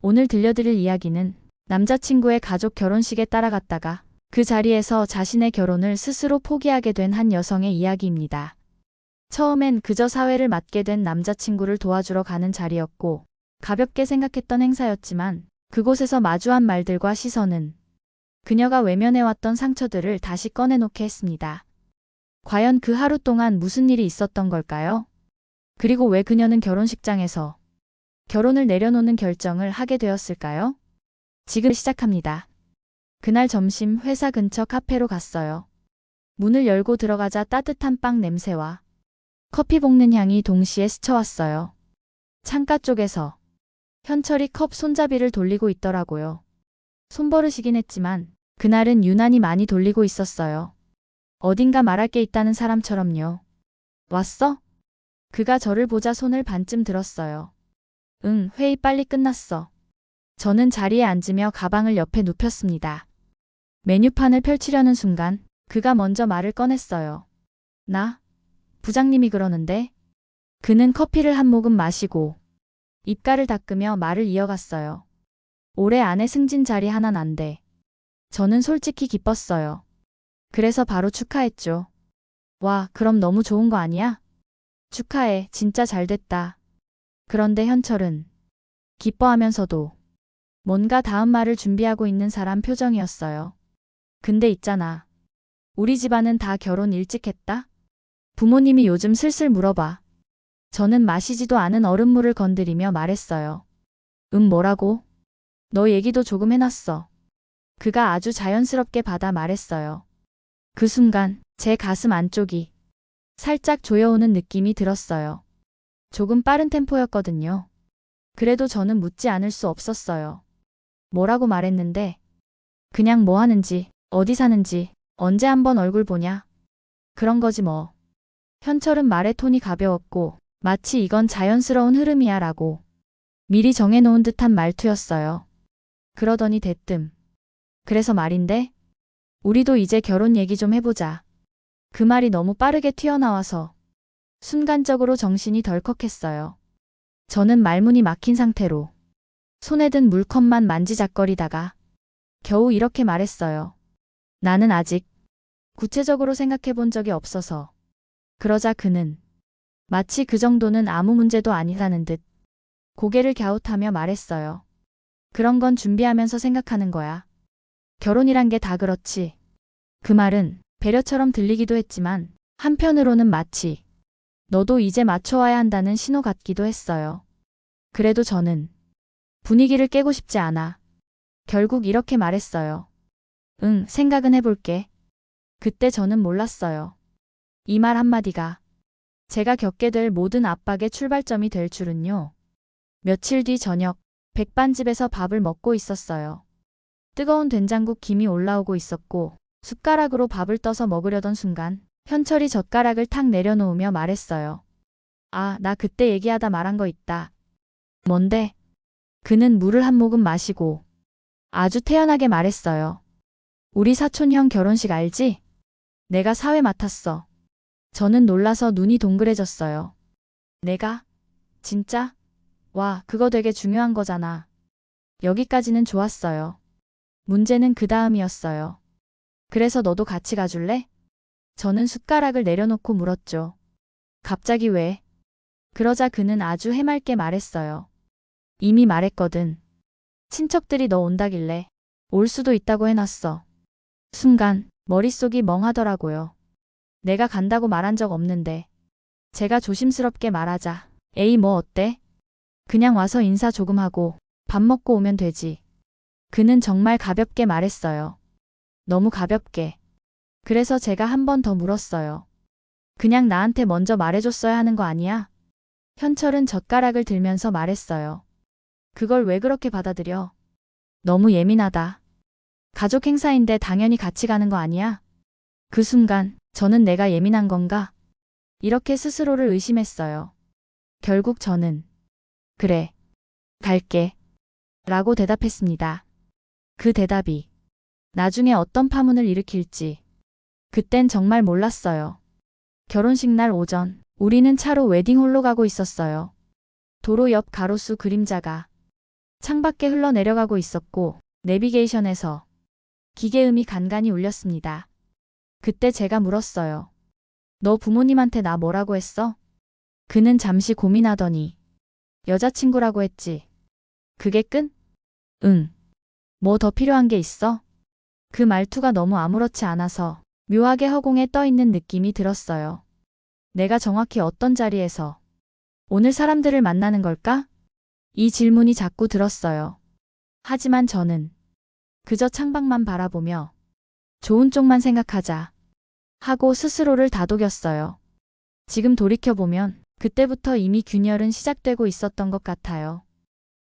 오늘 들려드릴 이야기는 남자친구의 가족 결혼식에 따라갔다가 그 자리에서 자신의 결혼을 스스로 포기하게 된 한 여성의 이야기입니다. 처음엔 그저 사회를 맡게 된 남자친구를 도와주러 가는 자리였고 가볍게 생각했던 행사였지만 그곳에서 마주한 말들과 시선은 그녀가 외면해왔던 상처들을 다시 꺼내놓게 했습니다. 과연 그 하루 동안 무슨 일이 있었던 걸까요? 그리고 왜 그녀는 결혼식장에서 결혼을 내려놓는 결정을 하게 되었을까요? 지금 시작합니다. 그날 점심 회사 근처 카페로 갔어요. 문을 열고 들어가자 따뜻한 빵 냄새와 커피 볶는 향이 동시에 스쳐왔어요. 창가 쪽에서 현철이 컵 손잡이를 돌리고 있더라고요. 손버릇이긴 했지만 그날은 유난히 많이 돌리고 있었어요. 어딘가 말할 게 있다는 사람처럼요. 왔어? 그가 저를 보자 손을 반쯤 들었어요. 응, 회의 빨리 끝났어. 저는 자리에 앉으며 가방을 옆에 눕혔습니다. 메뉴판을 펼치려는 순간 그가 먼저 말을 꺼냈어요. 나? 부장님이 그러는데? 그는 커피를 한 모금 마시고 입가를 닦으며 말을 이어갔어요. 올해 안에 승진 자리 하나는 안 돼. 저는 솔직히 기뻤어요. 그래서 바로 축하했죠. 와, 그럼 너무 좋은 거 아니야? 축하해, 진짜 잘 됐다. 그런데 현철은 기뻐하면서도 뭔가 다음 말을 준비하고 있는 사람 표정이었어요. 근데 있잖아. 우리 집안은 다 결혼 일찍 했다? 부모님이 요즘 슬슬 물어봐. 저는 마시지도 않은 얼음물을 건드리며 말했어요. 뭐라고? 너 얘기도 조금 해놨어. 그가 아주 자연스럽게 받아 말했어요. 그 순간 제 가슴 안쪽이 살짝 조여오는 느낌이 들었어요. 조금 빠른 템포였거든요. 그래도 저는 묻지 않을 수 없었어요. 뭐라고 말했는데? 그냥 뭐 하는지, 어디 사는지, 언제 한번 얼굴 보냐? 그런 거지 뭐. 현철은 말의 톤이 가벼웠고 마치 이건 자연스러운 흐름이야 라고 미리 정해놓은 듯한 말투였어요. 그러더니 대뜸. 그래서 말인데? 우리도 이제 결혼 얘기 좀 해보자. 그 말이 너무 빠르게 튀어나와서 순간적으로 정신이 덜컥했어요. 저는 말문이 막힌 상태로 손에 든 물컵만 만지작거리다가 겨우 이렇게 말했어요. 나는 아직 구체적으로 생각해 본 적이 없어서. 그러자 그는 마치 그 정도는 아무 문제도 아니라는 듯 고개를 갸웃하며 말했어요. 그런 건 준비하면서 생각하는 거야. 결혼이란 게 다 그렇지. 그 말은 배려처럼 들리기도 했지만 한편으로는 마치 너도 이제 맞춰와야 한다는 신호 같기도 했어요. 그래도 저는 분위기를 깨고 싶지 않아. 결국 이렇게 말했어요. 응, 생각은 해볼게. 그때 저는 몰랐어요. 이 말 한마디가 제가 겪게 될 모든 압박의 출발점이 될 줄은요. 며칠 뒤 저녁, 백반집에서 밥을 먹고 있었어요. 뜨거운 된장국 김이 올라오고 있었고 숟가락으로 밥을 떠서 먹으려던 순간 현철이 젓가락을 탁 내려놓으며 말했어요. 아, 나 그때 얘기하다 말한 거 있다. 뭔데? 그는 물을 한 모금 마시고 아주 태연하게 말했어요. 우리 사촌 형 결혼식 알지? 내가 사회 맡았어. 저는 놀라서 눈이 동그래졌어요. 내가? 진짜? 와, 그거 되게 중요한 거잖아. 여기까지는 좋았어요. 문제는 그 다음이었어요. 그래서 너도 같이 가줄래? 저는 숟가락을 내려놓고 물었죠. 갑자기 왜? 그러자 그는 아주 해맑게 말했어요. 이미 말했거든. 친척들이 너 온다길래 올 수도 있다고 해놨어. 순간 머릿속이 멍하더라고요. 내가 간다고 말한 적 없는데. 제가 조심스럽게 말하자. 에이 뭐 어때? 그냥 와서 인사 조금 하고 밥 먹고 오면 되지. 그는 정말 가볍게 말했어요. 너무 가볍게. 그래서 제가 한 번 더 물었어요. 그냥 나한테 먼저 말해줬어야 하는 거 아니야? 현철은 젓가락을 들면서 말했어요. 그걸 왜 그렇게 받아들여? 너무 예민하다. 가족 행사인데 당연히 같이 가는 거 아니야? 그 순간 저는 내가 예민한 건가? 이렇게 스스로를 의심했어요. 결국 저는 그래, 갈게 라고 대답했습니다. 그 대답이 나중에 어떤 파문을 일으킬지 그땐 정말 몰랐어요. 결혼식 날 오전 우리는 차로 웨딩홀로 가고 있었어요. 도로 옆 가로수 그림자가 창밖에 흘러내려가고 있었고 내비게이션에서 기계음이 간간히 울렸습니다. 그때 제가 물었어요. 너 부모님한테 나 뭐라고 했어? 그는 잠시 고민하더니 여자친구라고 했지. 그게 끝? 응. 뭐 더 필요한 게 있어? 그 말투가 너무 아무렇지 않아서 묘하게 허공에 떠 있는 느낌이 들었어요. 내가 정확히 어떤 자리에서 오늘 사람들을 만나는 걸까? 이 질문이 자꾸 들었어요. 하지만 저는 그저 창밖만 바라보며 좋은 쪽만 생각하자 하고 스스로를 다독였어요. 지금 돌이켜보면 그때부터 이미 균열은 시작되고 있었던 것 같아요.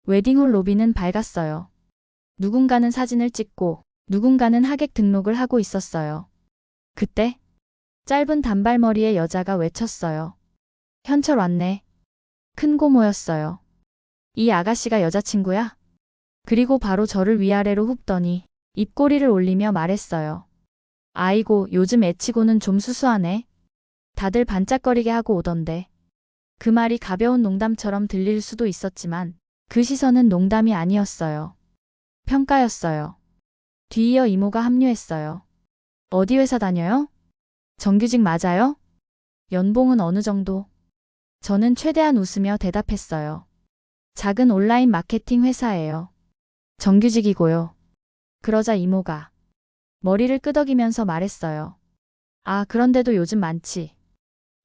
웨딩홀 로비는 밝았어요. 누군가는 사진을 찍고 누군가는 하객 등록을 하고 있었어요. 그때 짧은 단발머리의 여자가 외쳤어요. 현철 왔네. 큰 고모였어요. 이 아가씨가 여자친구야? 그리고 바로 저를 위아래로 훅더니 입꼬리를 올리며 말했어요. 아이고, 요즘 애치고는 좀 수수하네. 다들 반짝거리게 하고 오던데. 그 말이 가벼운 농담처럼 들릴 수도 있었지만 그 시선은 농담이 아니었어요. 평가였어요. 뒤이어 이모가 합류했어요. 어디 회사 다녀요? 정규직 맞아요? 연봉은 어느 정도? 저는 최대한 웃으며 대답했어요. 작은 온라인 마케팅 회사예요. 정규직이고요. 그러자 이모가 머리를 끄덕이면서 말했어요. 아, 그런데도 요즘 많지.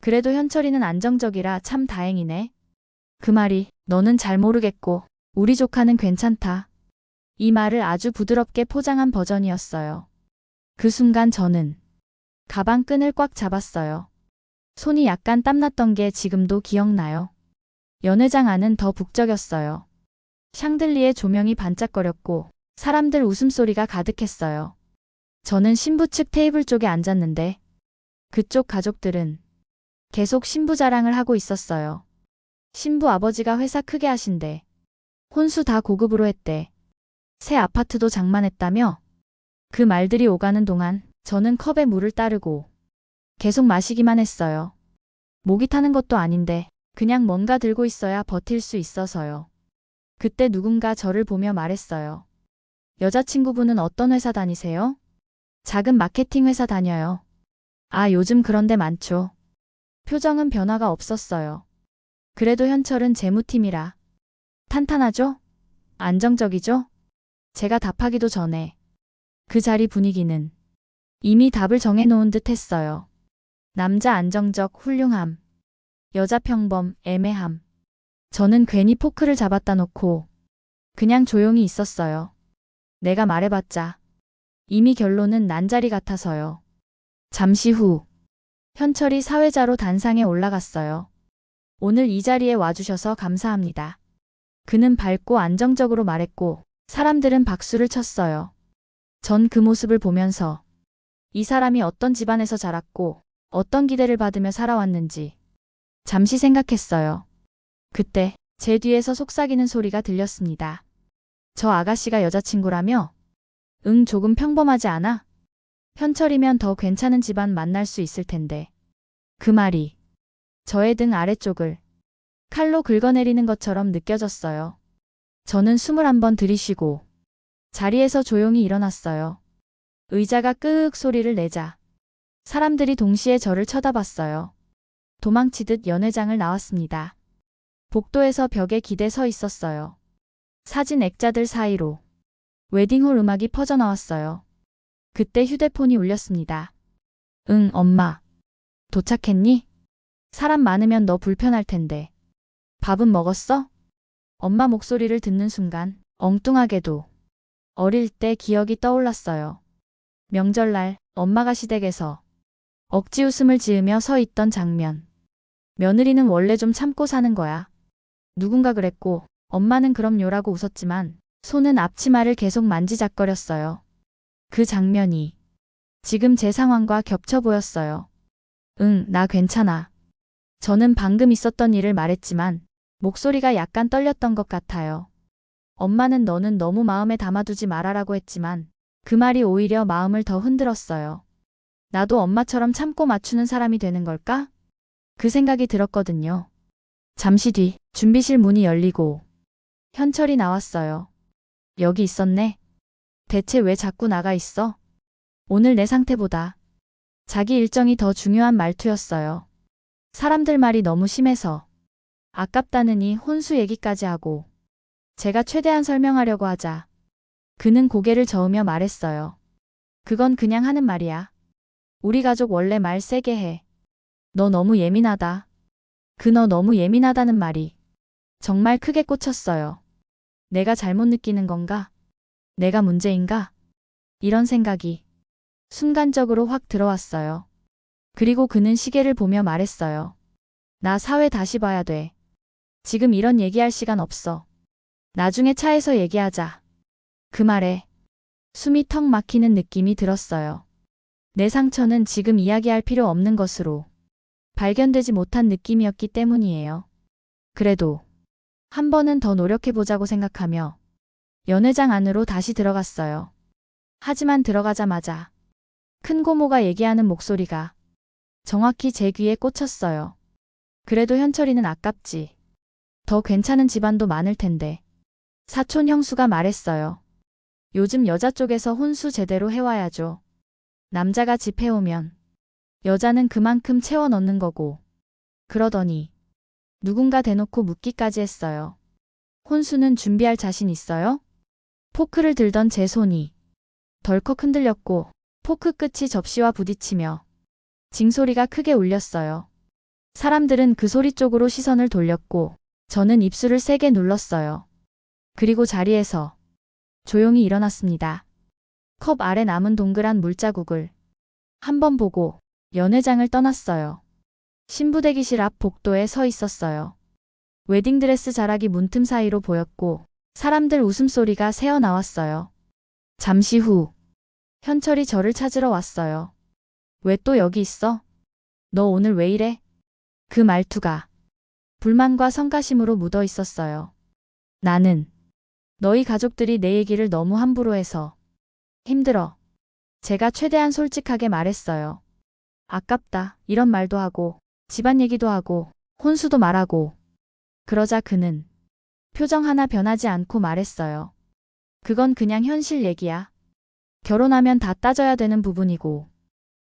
그래도 현철이는 안정적이라 참 다행이네. 그 말이 너는 잘 모르겠고 우리 조카는 괜찮다. 이 말을 아주 부드럽게 포장한 버전이었어요. 그 순간 저는 가방 끈을 꽉 잡았어요. 손이 약간 땀났던 게 지금도 기억나요. 연회장 안은 더 북적였어요. 샹들리에 조명이 반짝거렸고 사람들 웃음소리가 가득했어요. 저는 신부 측 테이블 쪽에 앉았는데 그쪽 가족들은 계속 신부 자랑을 하고 있었어요. 신부 아버지가 회사 크게 하신대. 혼수 다 고급으로 했대. 새 아파트도 장만했다며? 그 말들이 오가는 동안 저는 컵에 물을 따르고 계속 마시기만 했어요. 목이 타는 것도 아닌데 그냥 뭔가 들고 있어야 버틸 수 있어서요. 그때 누군가 저를 보며 말했어요. 여자친구분은 어떤 회사 다니세요? 작은 마케팅 회사 다녀요. 아, 요즘 그런 데 많죠. 표정은 변화가 없었어요. 그래도 현철은 재무팀이라 탄탄하죠? 안정적이죠? 제가 답하기도 전에 그 자리 분위기는 이미 답을 정해놓은 듯 했어요. 남자 안정적, 훌륭함. 여자 평범, 애매함. 저는 괜히 포크를 잡았다 놓고 그냥 조용히 있었어요. 내가 말해봤자 이미 결론은 난 자리 같아서요. 잠시 후 현철이 사회자로 단상에 올라갔어요. 오늘 이 자리에 와주셔서 감사합니다. 그는 밝고 안정적으로 말했고 사람들은 박수를 쳤어요. 전 그 모습을 보면서 이 사람이 어떤 집안에서 자랐고 어떤 기대를 받으며 살아왔는지 잠시 생각했어요. 그때 제 뒤에서 속삭이는 소리가 들렸습니다. 저 아가씨가 여자친구라며? 응, 조금 평범하지 않아? 현철이면 더 괜찮은 집안 만날 수 있을 텐데. 그 말이 저의 등 아래쪽을 칼로 긁어내리는 것처럼 느껴졌어요. 저는 숨을 한번 들이쉬고 자리에서 조용히 일어났어요. 의자가 끄윽 소리를 내자 사람들이 동시에 저를 쳐다봤어요. 도망치듯 연회장을 나왔습니다. 복도에서 벽에 기대 서 있었어요. 사진 액자들 사이로 웨딩홀 음악이 퍼져나왔어요. 그때 휴대폰이 울렸습니다. 응, 엄마. 도착했니? 사람 많으면 너 불편할 텐데. 밥은 먹었어? 엄마 목소리를 듣는 순간 엉뚱하게도 어릴 때 기억이 떠올랐어요. 명절날 엄마가 시댁에서 억지 웃음을 지으며 서 있던 장면. 며느리는 원래 좀 참고 사는 거야. 누군가 그랬고 엄마는 그럼요라고 웃었지만 손은 앞치마를 계속 만지작거렸어요. 그 장면이 지금 제 상황과 겹쳐 보였어요. 응, 나 괜찮아. 저는 방금 있었던 일을 말했지만 목소리가 약간 떨렸던 것 같아요. 엄마는 너는 너무 마음에 담아두지 말아라고 했지만 그 말이 오히려 마음을 더 흔들었어요. 나도 엄마처럼 참고 맞추는 사람이 되는 걸까? 그 생각이 들었거든요. 잠시 뒤 준비실 문이 열리고 현철이 나왔어요. 여기 있었네. 대체 왜 자꾸 나가 있어? 오늘 내 상태보다 자기 일정이 더 중요한 말투였어요. 사람들 말이 너무 심해서 아깝다느니 혼수 얘기까지 하고 제가 최대한 설명하려고 하자 그는 고개를 저으며 말했어요. 그건 그냥 하는 말이야. 우리 가족 원래 말 세게 해. 너 너무 예민하다. 그 너 너무 예민하다는 말이 정말 크게 꽂혔어요. 내가 잘못 느끼는 건가? 내가 문제인가? 이런 생각이 순간적으로 확 들어왔어요. 그리고 그는 시계를 보며 말했어요. 나 사회 다시 봐야 돼. 지금 이런 얘기할 시간 없어. 나중에 차에서 얘기하자. 그 말에 숨이 턱 막히는 느낌이 들었어요. 내 상처는 지금 이야기할 필요 없는 것으로 발견되지 못한 느낌이었기 때문이에요. 그래도 한 번은 더 노력해보자고 생각하며 연회장 안으로 다시 들어갔어요. 하지만 들어가자마자 큰 고모가 얘기하는 목소리가 정확히 제 귀에 꽂혔어요. 그래도 현철이는 아깝지. 더 괜찮은 집안도 많을 텐데. 사촌 형수가 말했어요. 요즘 여자 쪽에서 혼수 제대로 해와야죠. 남자가 집 해오면 여자는 그만큼 채워 넣는 거고. 그러더니 누군가 대놓고 묻기까지 했어요. 혼수는 준비할 자신 있어요? 포크를 들던 제 손이 덜컥 흔들렸고 포크 끝이 접시와 부딪히며 징소리가 크게 울렸어요. 사람들은 그 소리 쪽으로 시선을 돌렸고 저는 입술을 세게 눌렀어요. 그리고 자리에서 조용히 일어났습니다. 컵 아래 남은 동그란 물자국을 한번 보고 연회장을 떠났어요. 신부 대기실 앞 복도에 서 있었어요. 웨딩드레스 자락이 문틈 사이로 보였고 사람들 웃음소리가 새어나왔어요. 잠시 후 현철이 저를 찾으러 왔어요. 왜 또 여기 있어? 너 오늘 왜 이래? 그 말투가 불만과 성가심으로 묻어 있었어요. 나는 너희 가족들이 내 얘기를 너무 함부로 해서 힘들어. 제가 최대한 솔직하게 말했어요. 아깝다. 이런 말도 하고 집안 얘기도 하고 혼수도 말하고. 그러자 그는 표정 하나 변하지 않고 말했어요. 그건 그냥 현실 얘기야. 결혼하면 다 따져야 되는 부분이고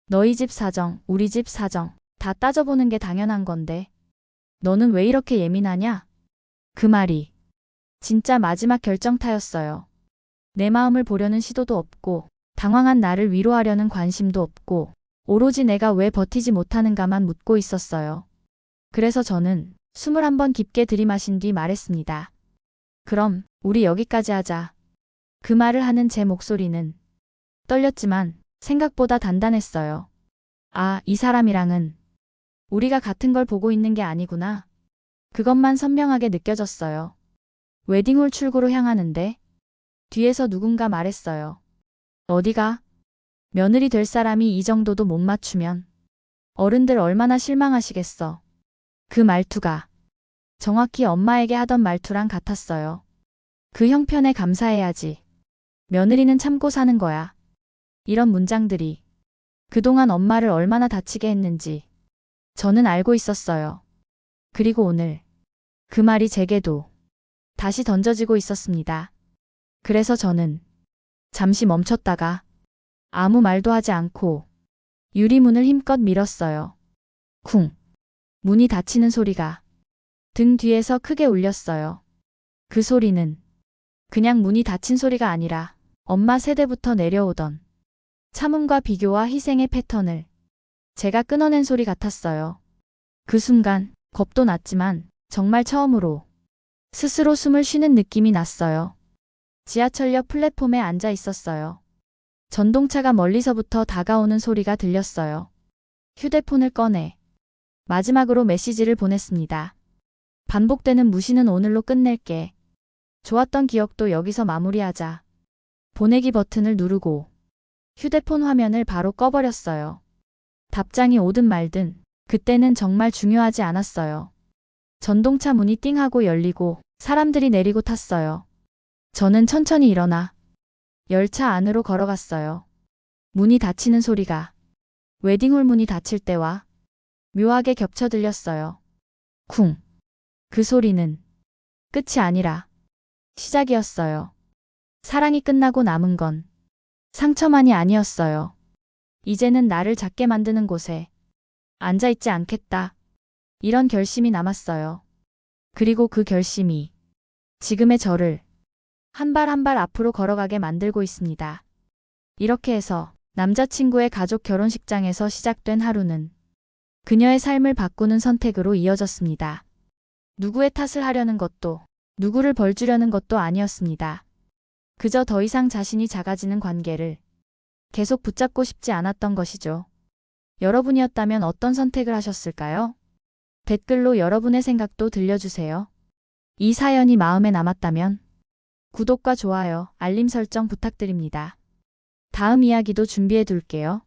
너희 집 사정, 우리 집 사정 다 따져보는 게 당연한 건데 너는 왜 이렇게 예민하냐? 그 말이 진짜 마지막 결정타였어요. 내 마음을 보려는 시도도 없고 당황한 나를 위로하려는 관심도 없고 오로지 내가 왜 버티지 못하는가만 묻고 있었어요. 그래서 저는 숨을 한번 깊게 들이마신 뒤 말했습니다. 그럼 우리 여기까지 하자. 그 말을 하는 제 목소리는 떨렸지만 생각보다 단단했어요. 아, 이 사람이랑은 우리가 같은 걸 보고 있는 게 아니구나. 그것만 선명하게 느껴졌어요. 웨딩홀 출구로 향하는데 뒤에서 누군가 말했어요. 어디가? 며느리 될 사람이 이 정도도 못 맞추면 어른들 얼마나 실망하시겠어. 그 말투가 정확히 엄마에게 하던 말투랑 같았어요. 그 형편에 감사해야지. 며느리는 참고 사는 거야. 이런 문장들이 그동안 엄마를 얼마나 다치게 했는지 저는 알고 있었어요. 그리고 오늘 그 말이 제게도 다시 던져지고 있었습니다. 그래서 저는 잠시 멈췄다가 아무 말도 하지 않고 유리문을 힘껏 밀었어요. 쿵! 문이 닫히는 소리가 등 뒤에서 크게 울렸어요. 그 소리는 그냥 문이 닫힌 소리가 아니라 엄마 세대부터 내려오던 참음과 비교와 희생의 패턴을 제가 끊어낸 소리 같았어요. 그 순간 겁도 났지만 정말 처음으로 스스로 숨을 쉬는 느낌이 났어요. 지하철역 플랫폼에 앉아 있었어요. 전동차가 멀리서부터 다가오는 소리가 들렸어요. 휴대폰을 꺼내 마지막으로 메시지를 보냈습니다. 반복되는 무시는 오늘로 끝낼게. 좋았던 기억도 여기서 마무리하자. 보내기 버튼을 누르고 휴대폰 화면을 바로 꺼버렸어요. 답장이 오든 말든 그때는 정말 중요하지 않았어요. 전동차 문이 띵 하고 열리고 사람들이 내리고 탔어요. 저는 천천히 일어나 열차 안으로 걸어갔어요. 문이 닫히는 소리가 웨딩홀 문이 닫힐 때와 묘하게 겹쳐 들렸어요. 쿵! 그 소리는 끝이 아니라 시작이었어요. 사랑이 끝나고 남은 건 상처만이 아니었어요. 이제는 나를 작게 만드는 곳에 앉아있지 않겠다. 이런 결심이 남았어요. 그리고 그 결심이 지금의 저를 한 발 한 발 앞으로 걸어가게 만들고 있습니다. 이렇게 해서 남자친구의 가족 결혼식장에서 시작된 하루는 그녀의 삶을 바꾸는 선택으로 이어졌습니다. 누구의 탓을 하려는 것도 누구를 벌주려는 것도 아니었습니다. 그저 더 이상 자신이 작아지는 관계를 계속 붙잡고 싶지 않았던 것이죠. 여러분이었다면 어떤 선택을 하셨을까요? 댓글로 여러분의 생각도 들려주세요. 이 사연이 마음에 남았다면 구독과 좋아요, 알림 설정 부탁드립니다. 다음 이야기도 준비해 둘게요.